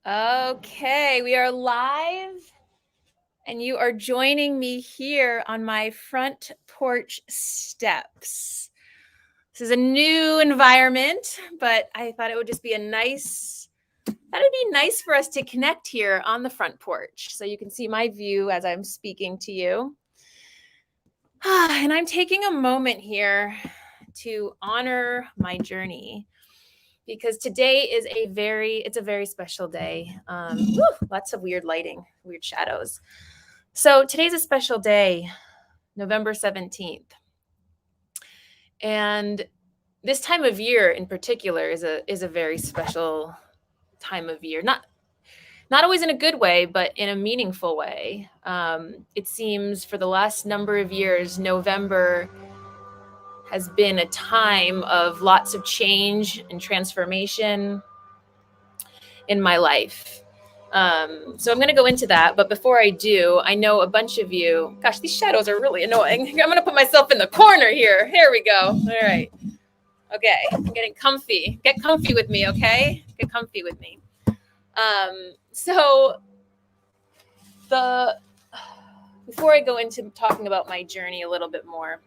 Okay, we are live, and you are joining me here on my front porch steps. This is a new environment, but I thought it would just be nice for us to connect here on the front porch so you can see my view as I'm speaking to you. And I'm taking a moment here to honor my journey, because today is a very special day. Lots of weird lighting, weird shadows. So today's a special day, November 17th. And this time of year in particular is a very special time of year. Not always in a good way, but in a meaningful way. It seems for the last number of years, November has been a time of lots of change and transformation in my life. So I'm going to go into that. But before I do, I know a bunch of you, gosh, these shadows are really annoying. I'm going to put myself in the corner here. Here we go. All right. Okay. I'm getting comfy. Get comfy with me. Okay. Get comfy with me. So before I go into talking about my journey a little bit more,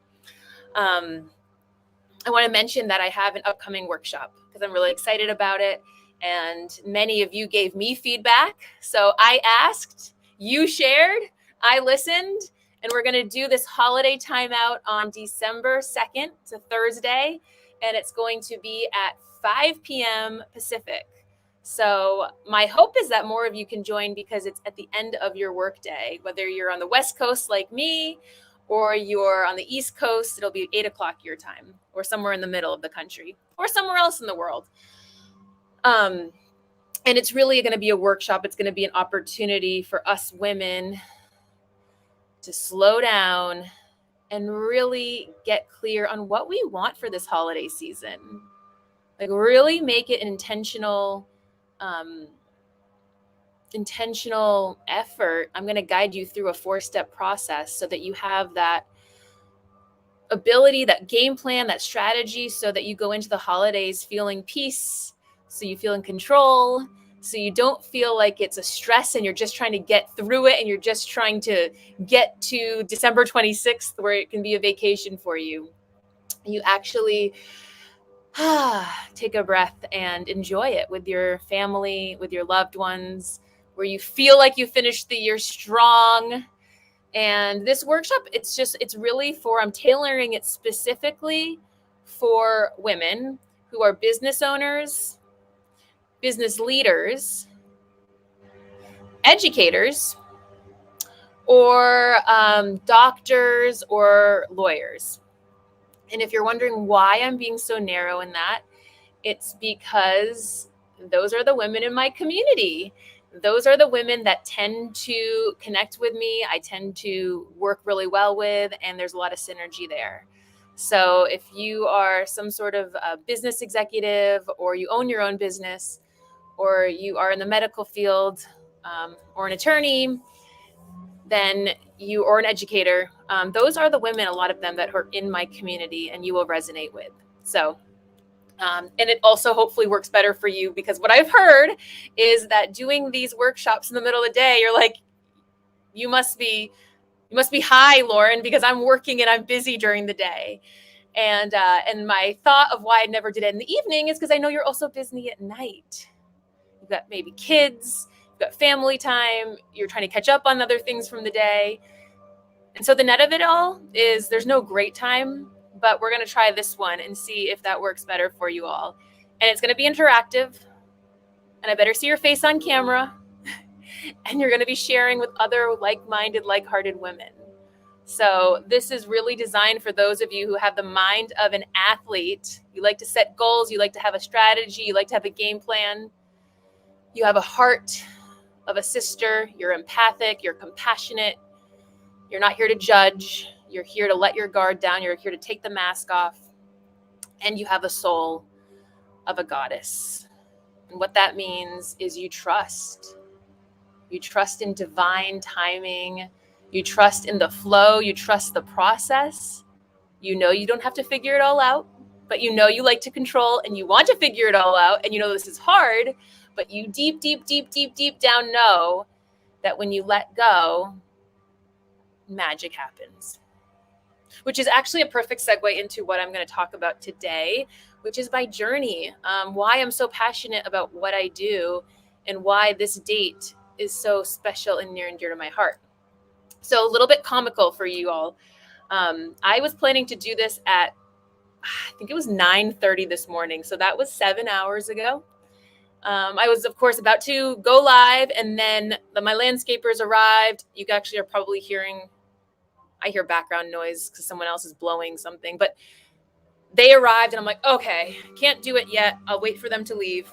I want to mention that I have an upcoming workshop because I'm really excited about it. And many of you gave me feedback. So I asked, you shared, I listened, and we're going to do this holiday timeout on December 2nd. It's a Thursday, and it's going to be at 5 p.m. Pacific. So my hope is that more of you can join because it's at the end of your workday, whether you're on the West Coast like me, or you're on the East Coast. It'll be 8 o'clock your time, or somewhere in the middle of the country, or somewhere else in the world. And it's really going to be a workshop. It's going to be an opportunity for us women to slow down and really get clear on what we want for this holiday season. Like, really make it an intentional effort. I'm going to guide you through a 4-step process so that you have that ability, that game plan, that strategy, so that you go into the holidays feeling peace, so you feel in control, so you don't feel like it's a stress and you're just trying to get through it and you're just trying to get to December 26th where it can be a vacation for you. You actually take a breath and enjoy it with your family, with your loved ones, where you feel like you finished the year strong. And this workshop, it's really for, I'm tailoring it specifically for women who are business owners, business leaders, educators, or doctors or lawyers. And if you're wondering why I'm being so narrow in that, it's because those are the women in my community. Those are the women that tend to connect with me. I tend to work really well with, and there's a lot of synergy there. So if you are some sort of a business executive, or you own your own business, or you are in the medical field, or an attorney, then you, or an educator, those are the women, a lot of them, that are in my community and you will resonate with. So and it also hopefully works better for you, because what I've heard is that doing these workshops in the middle of the day, you're like, you must be high, Lauren, because I'm working and I'm busy during the day. And my thought of why I never did it in the evening is because I know you're also busy at night. You've got maybe kids, you've got family time, you're trying to catch up on other things from the day. And so the net of it all is there's no great time, but we're going to try this one and see if that works better for you all. And it's going to be interactive, and I better see your face on camera, and you're going to be sharing with other like-minded, like-hearted women. So this is really designed for those of you who have the mind of an athlete. You like to set goals, you like to have a strategy, you like to have a game plan. You have a heart of a sister, you're empathic, you're compassionate. You're not here to judge. You're here to let your guard down. You're here to take the mask off. And you have a soul of a goddess. And what that means is you trust. You trust in divine timing. You trust in the flow. You trust the process. You know you don't have to figure it all out, but you know you like to control and you want to figure it all out. And you know this is hard, but you deep, deep, deep, deep, deep down know that when you let go, magic happens. Which is actually a perfect segue into what I'm going to talk about today, which is my journey, why I'm so passionate about what I do, and why this date is so special and near and dear to my heart. So a little bit comical for you all. I was planning to do this at, I think it was 9:30 this morning. So that was 7 hours ago. I was, of course, about to go live, and then my landscapers arrived. You actually are probably hearing, I hear background noise because someone else is blowing something, but they arrived and I'm like, okay, can't do it yet. I'll wait for them to leave.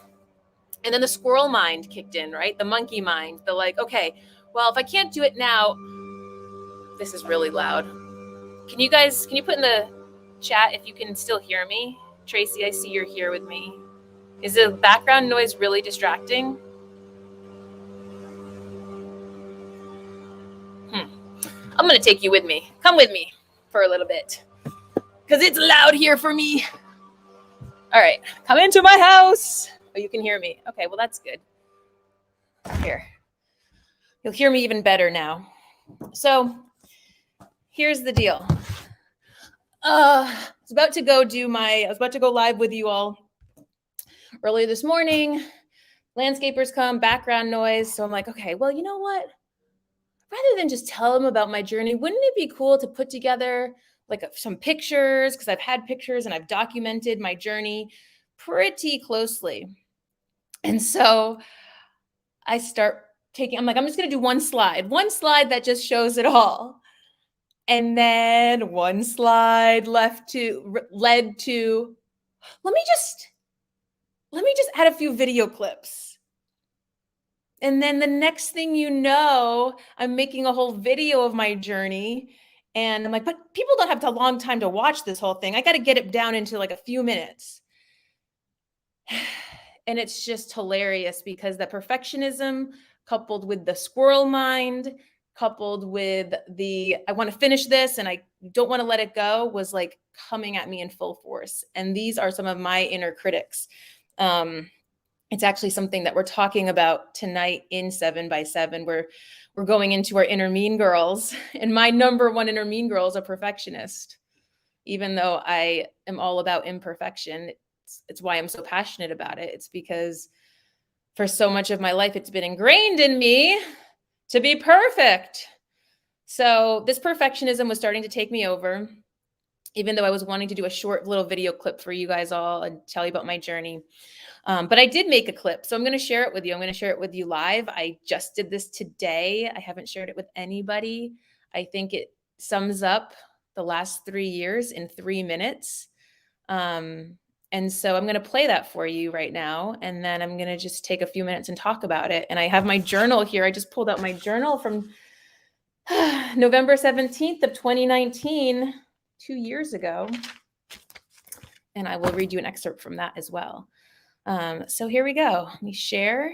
And then the squirrel mind kicked in, right? The monkey mind. The like, okay, well, if I can't do it now, this is really loud. Can you put in the chat if you can still hear me? Tracy, I see you're here with me. Is the background noise really distracting? I'm going to take you with me. Come with me for a little bit because it's loud here for me. All right, come into my house. Oh, you can hear me. Okay, well, that's good. Here. You'll hear me even better now. So here's the deal. I was about to go live with you all earlier this morning. Landscapers come, background noise. So I'm like, okay, well, you know what? Rather than just tell them about my journey, wouldn't it be cool to put together like some pictures? Because I've had pictures and I've documented my journey pretty closely. And so I'm just going to do one slide that just shows it all. And then one slide led to, let me just add a few video clips. And then the next thing you know, I'm making a whole video of my journey. And I'm like, but people don't have a long time to watch this whole thing. I got to get it down into like a few minutes. And it's just hilarious because the perfectionism coupled with the squirrel mind, coupled with the, I want to finish this and I don't want to let it go, was like coming at me in full force. And these are some of my inner critics. It's actually something that we're talking about tonight in 7 by 7. We're going into our inner mean girls, and my number one inner mean girl is a perfectionist. Even though I am all about imperfection, it's why I'm so passionate about it. It's because for so much of my life, it's been ingrained in me to be perfect. So this perfectionism was starting to take me over, even though I was wanting to do a short little video clip for you guys all and tell you about my journey. But I did make a clip, so I'm going to share it with you. I'm going to share it with you live. I just did this today. I haven't shared it with anybody. I think it sums up the last 3 years in 3 minutes. And so I'm going to play that for you right now. And then I'm going to just take a few minutes and talk about it. And I have my journal here. I just pulled out my journal from November 17th of 2019, 2 years ago. And I will read you an excerpt from that as well. So here we go. Let me share.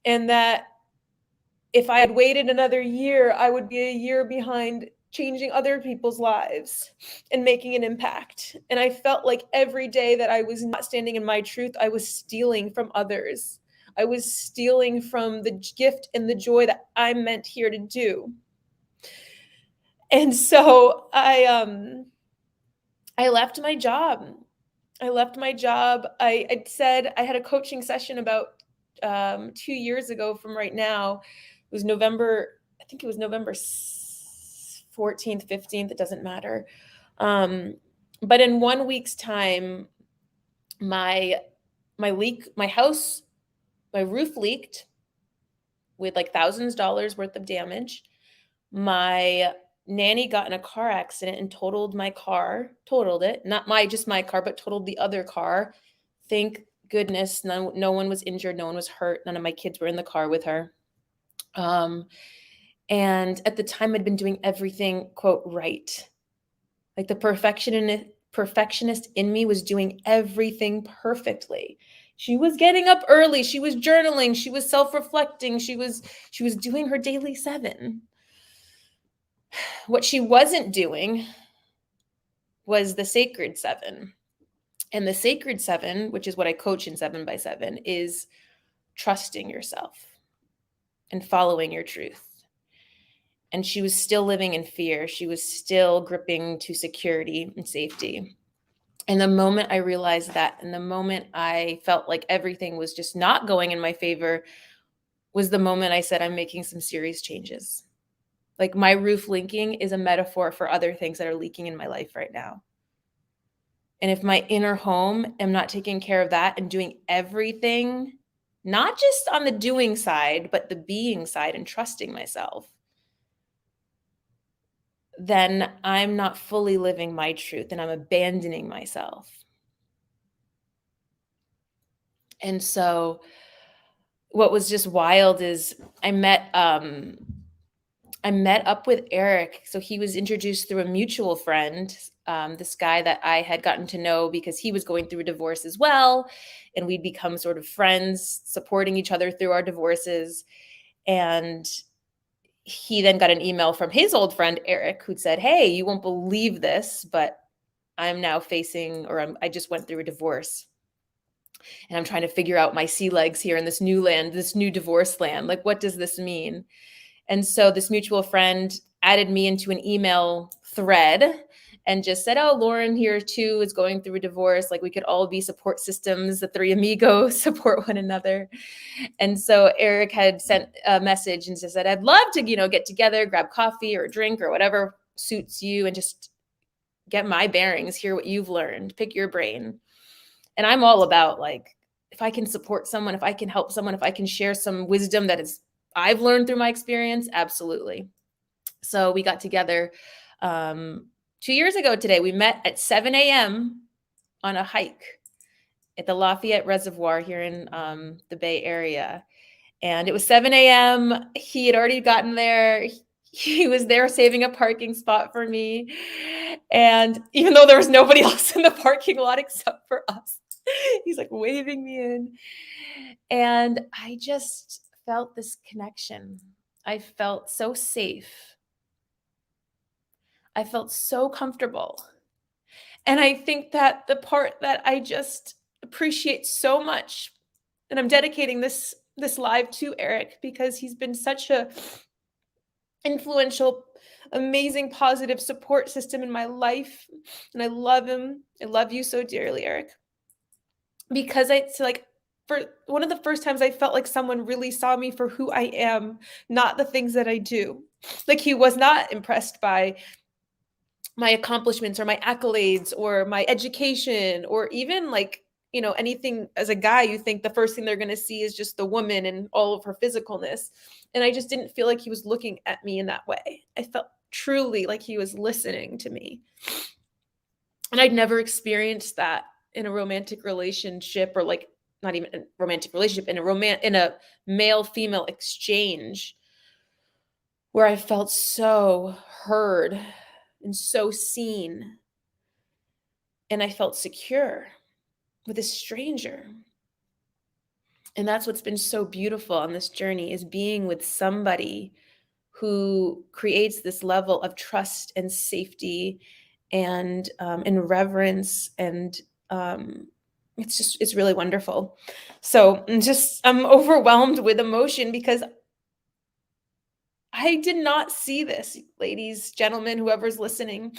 and that if I had waited another year, I would be a year behind changing other people's lives and making an impact. And I felt like every day that I was not standing in my truth, I was stealing from others. I was stealing from the gift and the joy that I'm meant here to do. And so I left my job. I said I had a coaching session about 2 years ago from right now. It was November, I think it was November 14th, 15th, it doesn't matter. But in 1 week's time, my house, my roof leaked with like thousands of dollars worth of damage. My nanny got in a car accident and totaled it, not just my car, but totaled the other car. Thank goodness no one was injured, no one was hurt, none of my kids were in the car with her. And at the time I'd been doing everything quote right. Like the perfectionist in me was doing everything perfectly. She was getting up early, she was journaling, she was self-reflecting, she was doing her daily 7. What she wasn't doing was the sacred 7. And the sacred 7, which is what I coach in 7 by 7, is trusting yourself and following your truth. And she was still living in fear. She was still gripping to security and safety. And the moment I realized that, and the moment I felt like everything was just not going in my favor, was the moment I said, I'm making some serious changes. Like my roof leaking is a metaphor for other things that are leaking in my life right now. And if my inner home am not taking care of that and doing everything, not just on the doing side, but the being side and trusting myself, then I'm not fully living my truth and I'm abandoning myself. And so what was just wild is I met up with Eric. So he was introduced through a mutual friend, this guy that I had gotten to know because he was going through a divorce as well. And we'd become sort of friends, supporting each other through our divorces. And he then got an email from his old friend, Eric, who said, hey, you won't believe this, but I'm now I just went through a divorce. And I'm trying to figure out my sea legs here in this new land, this new divorce land. Like, what does this mean? And so this mutual friend added me into an email thread and just said, oh, Lauren here too is going through a divorce. Like we could all be support systems. The 3 amigos support one another. And so Eric had sent a message and just said, I'd love to, get together, grab coffee or a drink or whatever suits you and just get my bearings, hear what you've learned, pick your brain. And I'm all about like, if I can support someone, if I can help someone, if I can share some wisdom I've learned through my experience, absolutely. So we got together 2 years ago today. We met at 7 a.m. on a hike at the Lafayette Reservoir here in the Bay Area. And it was 7 a.m. He had already gotten there. He was there saving a parking spot for me. And even though there was nobody else in the parking lot except for us, he's like waving me in. And I just felt this connection. I felt so safe. I felt so comfortable. And I think that the part that I just appreciate so much, and I'm dedicating this live to Eric because he's been such a influential, amazing, positive support system in my life. And I love him. I love you so dearly, Eric. Because it's like, for one of the first times I felt like someone really saw me for who I am, not the things that I do. Like he was not impressed by my accomplishments or my accolades or my education or even like, anything. As a guy, you think the first thing they're going to see is just the woman and all of her physicalness. And I just didn't feel like he was looking at me in that way. I felt truly like he was listening to me. And I'd never experienced that in a romantic relationship, or like not even a romantic relationship, in a male female exchange, where I felt so heard and so seen. And I felt secure with a stranger. And that's what's been so beautiful on this journey, is being with somebody who creates this level of trust and safety and reverence, and um, it's really wonderful. So I'm overwhelmed with emotion because I did not see this, ladies, gentlemen, whoever's listening.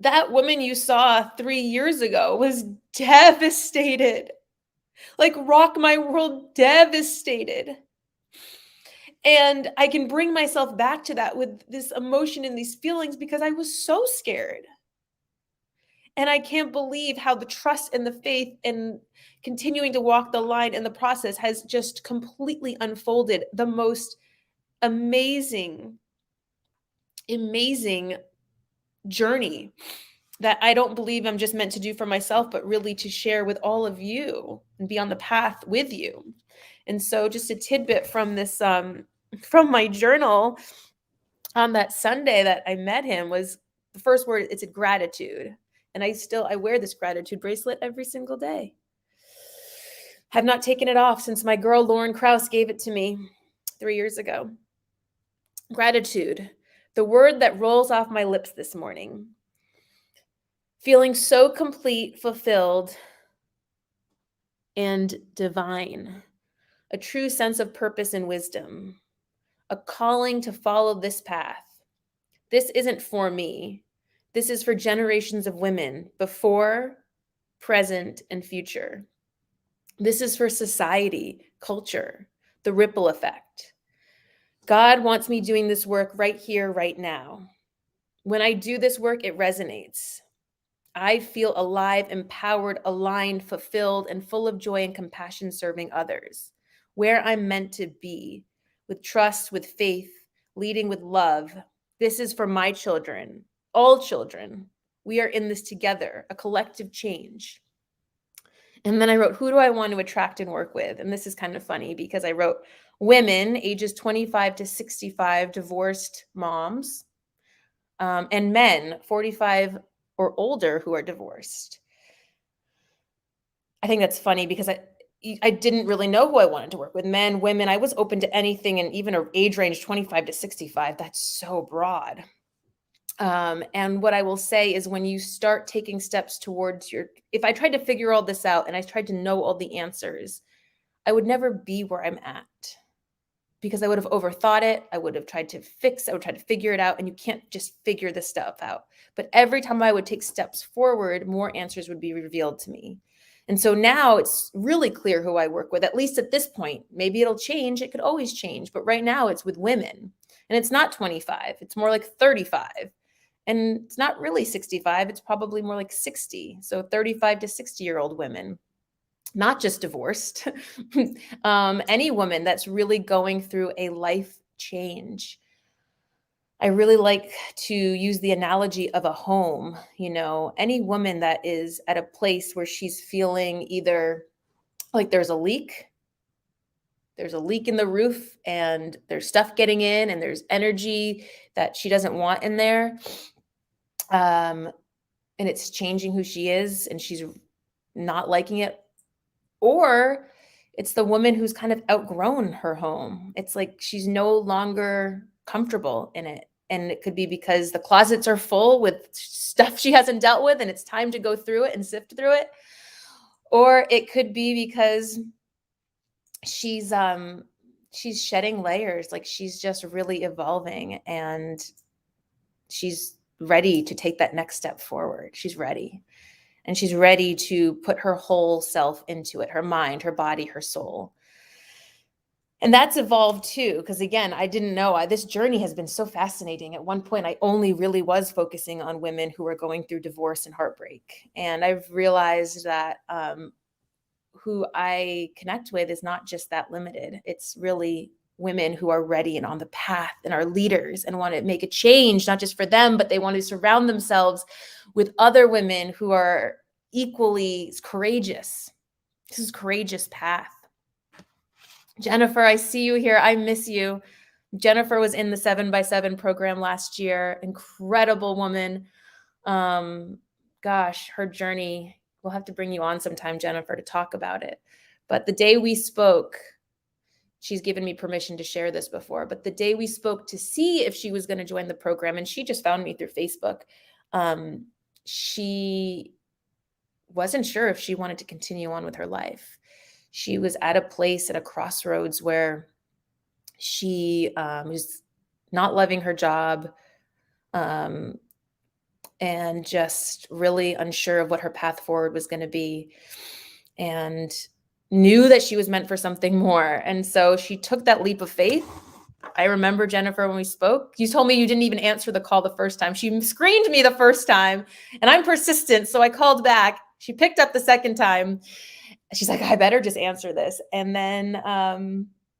That woman you saw 3 years ago was devastated, like rock my world, devastated. And I can bring myself back to that with this emotion and these feelings because I was so scared. And I can't believe how the trust and the faith and continuing to walk the line in the process has just completely unfolded. The most amazing, amazing journey that I don't believe I'm just meant to do for myself, but really to share with all of you and be on the path with you. And so, just a tidbit from this, from my journal, on that Sunday that I met him, was the first word. It's a gratitude, and I wear this gratitude bracelet every single day. Have not taken it off since my girl Lauren Krause gave it to me 3 years ago. Gratitude, the word that rolls off my lips this morning. Feeling so complete, fulfilled, and divine. A true sense of purpose and wisdom. A calling to follow this path. This isn't for me. This is for generations of women before, present, and future. This is for society, culture, the ripple effect. God wants me doing this work right here, right now. When I do this work, it resonates. I feel alive, empowered, aligned, fulfilled, and full of joy and compassion serving others, where I'm meant to be, with trust, with faith, leading with love. This is for my children, all children. We are in this together, a collective change. And then I wrote, who do I want to attract and work with? And this is kind of funny because I wrote women ages 25 to 65, divorced moms, and men 45 or older who are divorced. I think that's funny because I didn't really know who I wanted to work with. Men, women, I was open to anything, and even an age range 25 to 65. That's so broad. And what I will say is, when you start taking steps towards if I tried to figure all this out and I tried to know all the answers, I would never be where I'm at, because I would have overthought it. I would have tried to figure it out. And you can't just figure this stuff out. But every time I would take steps forward, more answers would be revealed to me. And so now it's really clear who I work with, at least at this point. Maybe it'll change. It could always change. But right now it's with women. And it's not 25. It's more like 35. And it's not really 65. It's probably more like 60. So 35 to 60-year-old women, not just divorced, any woman that's really going through a life change. I really like to use the analogy of a home. Any woman that is at a place where she's feeling either like there's a leak in the roof, and there's stuff getting in, and there's energy that she doesn't want in there. And it's changing who she is, and she's not liking it. Or it's the woman who's kind of outgrown her home. It's like she's no longer comfortable in it. And it could be because the closets are full with stuff she hasn't dealt with, and it's time to go through it and sift through it. Or it could be because she's shedding layers, like she's just really evolving, and she's ready to take that next step forward. She's ready. And she's ready to put her whole self into it, her mind, her body, her soul. And that's evolved too, because again, I didn't know. This journey has been so fascinating. At one point, I only really was focusing on women who were going through divorce and heartbreak. And I've realized that who I connect with is not just that limited. It's really women who are ready and on the path and are leaders and want to make a change, not just for them, but they want to surround themselves with other women who are equally courageous. This is a courageous path. Jennifer, I see you here. I miss you. Jennifer was in the 7x7 program last year. Incredible woman. Gosh, her journey. We'll have to bring you on sometime, Jennifer, to talk about it. But the day we spoke, she's given me permission to share this before, but the day we spoke to see if she was going to join the program, and she just found me through Facebook, she wasn't sure if she wanted to continue on with her life. She was at a place at a crossroads where she was not loving her job, um, and just really unsure of what her path forward was going to be, and knew that she was meant for something more. And so she took that leap of faith. I remember, Jennifer, when we spoke, you told me you didn't even answer the call the first time. She screened me the first time, and I'm persistent. So I called back. She picked up the second time. She's like, I better just answer this. And then,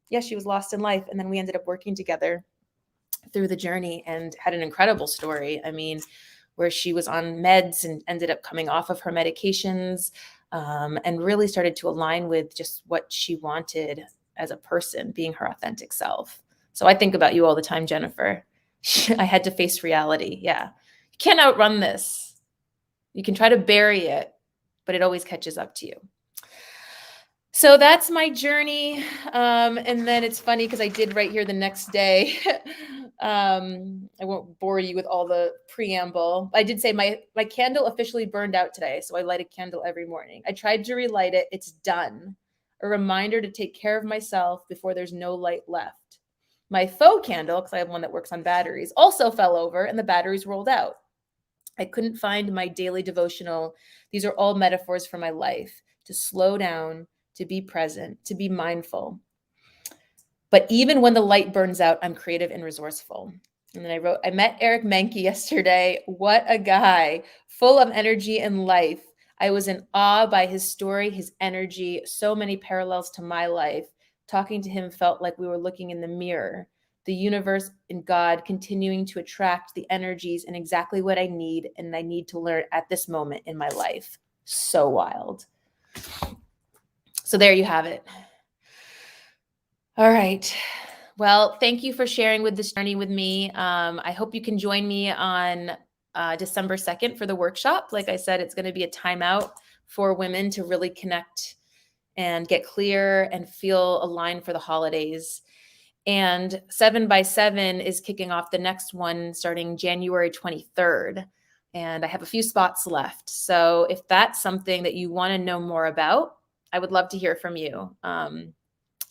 yeah, she was lost in life. And then we ended up working together through the journey and had an incredible story. I mean, where she was on meds and ended up coming off of her medications, and really started to align with just what she wanted as a person, being her authentic self. So I think about you all the time, Jennifer. I had to face reality. Yeah. You can't outrun this. You can try to bury it, but it always catches up to you. So that's my journey. And then it's funny because I did right here the next day. I won't bore you with all the preamble. I did say my candle officially burned out today. So I light a candle every morning. I tried to relight it. It's done. A reminder to take care of myself before there's no light left. My faux candle, because I have one that works on batteries, also fell over and the batteries rolled out. I couldn't find my daily devotional. These are all metaphors for my life: to slow down, to be present, to be mindful. But even when the light burns out, I'm creative and resourceful. And then I wrote, I met Eric Menke yesterday. What a guy, full of energy and life. I was in awe by his story, his energy, so many parallels to my life. Talking to him felt like we were looking in the mirror, the universe and God continuing to attract the energies and exactly what I need and I need to learn at this moment in my life. So wild. So there you have it. All right. Well, thank you for sharing with this journey with me. I hope you can join me on December 2nd for the workshop. Like I said, it's going to be a timeout for women to really connect and get clear and feel aligned for the holidays. And 7 by 7 is kicking off the next one starting January 23rd. And I have a few spots left. So if that's something that you want to know more about, I would love to hear from you.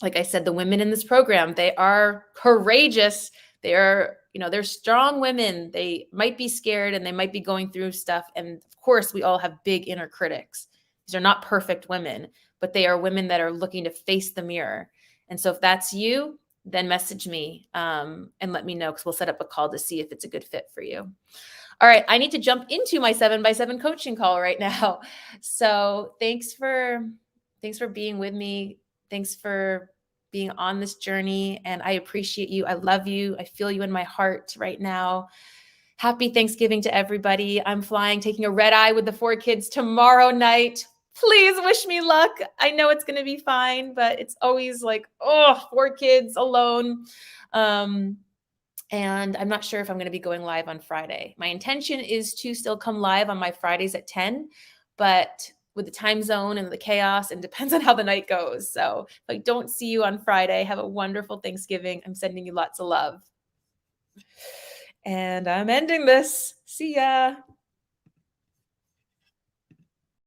Like I said, the women in this program, they are courageous. They are, they're strong women. They might be scared and they might be going through stuff. And of course, we all have big inner critics. These are not perfect women, but they are women that are looking to face the mirror. And so if that's you, then message me and let me know, because we'll set up a call to see if it's a good fit for you. All right, I need to jump into my 7 by 7 coaching call right now. So thanks for being with me. Thanks for being on this journey. And I appreciate you. I love you. I feel you in my heart right now. Happy Thanksgiving to everybody. I'm flying, taking a red eye with the 4 kids tomorrow night. Please wish me luck. I know it's going to be fine, but it's always like, 4 kids alone. And I'm not sure if I'm going to be going live on Friday. My intention is to still come live on my Fridays at 10, but with the time zone and the chaos, and depends on how the night goes. So if I don't see you on Friday, have a wonderful Thanksgiving. I'm sending you lots of love. And I'm ending this. See ya.